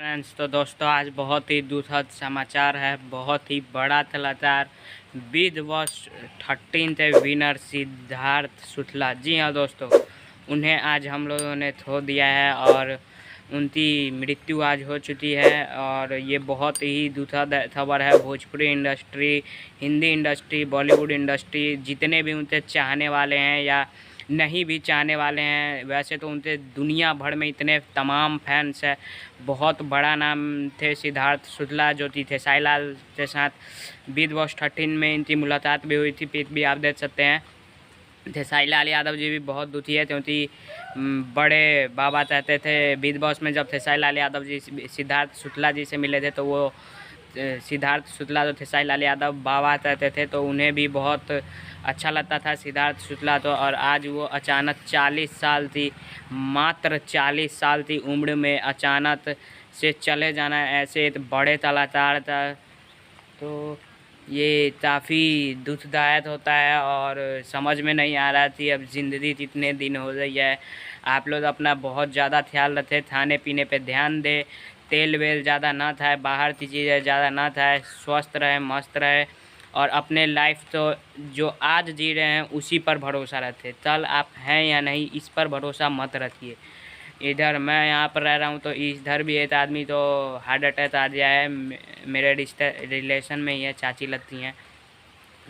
Friends, तो दोस्तों आज बहुत ही दुखद समाचार है। बहुत ही बड़ा समाचार। Bigg Boss 13th winner Siddharth Shukla, जी हाँ दोस्तों, उन्हें आज हम लोगों ने खो दिया है और उनकी मृत्यु आज हो चुकी है। और ये बहुत ही दुखद खबर है। Bhojpuri industry, Hindi industry, Bollywood industry, जितने भी उनके चाहने वाले हैं या नहीं भी चाहने वाले हैं, वैसे तो उनके दुनिया भर में इतने तमाम फैंस हैं। बहुत बड़ा नाम थे सिद्धार्थ शुक्ला, जो कि खेसारी लाल के साथ बिग बॉस 13 में इनकी मुलाकात भी हुई थी। पिक भी आप देख सकते हैं। खेसारी लाल यादव जी भी बहुत दुखी है, क्योंकि बड़े बाबा चाहते थे बिग बॉस में। जब खेसारी लाल यादव जी सिद्धार्थ शुक्ला जी से मिले थे, तो वो सिद्धार्थ शुक्ला जो खेसारी लाल यादव बाबा चाहते थे, तो उन्हें भी बहुत अच्छा लगता था सिद्धार्थ शुक्ला। तो और आज वो अचानक 40 साल थी, मात्र 40 साल की उम्र में अचानक से चले जाना ऐसे एक बड़े कलाकार था, तो ये काफ़ी दुखदायक होता है। और समझ में नहीं आ रहा थी अब ज़िंदगी कितने दिन हो गई है। आप लोग अपना बहुत ज़्यादा ख्याल रखें, खाने पीने पे ध्यान दें, तेल वेल ज़्यादा ना खाए, बाहर की चीज़ें ज़्यादा ना खाए, स्वस्थ रहे, मस्त रहे। और अपने लाइफ तो जो आज जी रहे हैं उसी पर भरोसा रखें। कल आप हैं या नहीं, इस पर भरोसा मत रखिए। इधर मैं यहाँ पर रह रहा हूँ, तो इधर भी एक आदमी तो हार्ट अटैक आ गया है। मेरे रिलेशन में ही है, चाची लगती हैं।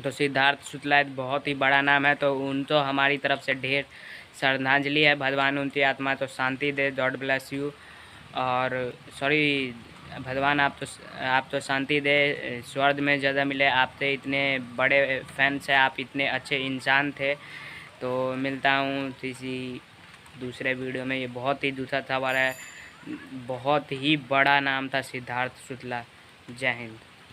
तो सिद्धार्थ शुक्ला एक बहुत ही बड़ा नाम है, तो उनको हमारी तरफ से ढेर श्रद्धांजलि है। भगवान उनकी आत्मा तो शांति दे, गॉड ब्लेस यू। और सॉरी भगवान, आप तो शांति दे, स्वर्ग में जगह मिले। आपसे इतने बड़े फैंस हैं, आप इतने अच्छे इंसान थे। तो मिलता हूँ किसी दूसरे वीडियो में। ये बहुत ही दुखद खबर है। बहुत ही बड़ा नाम था सिद्धार्थ शुक्ला। जय हिंद।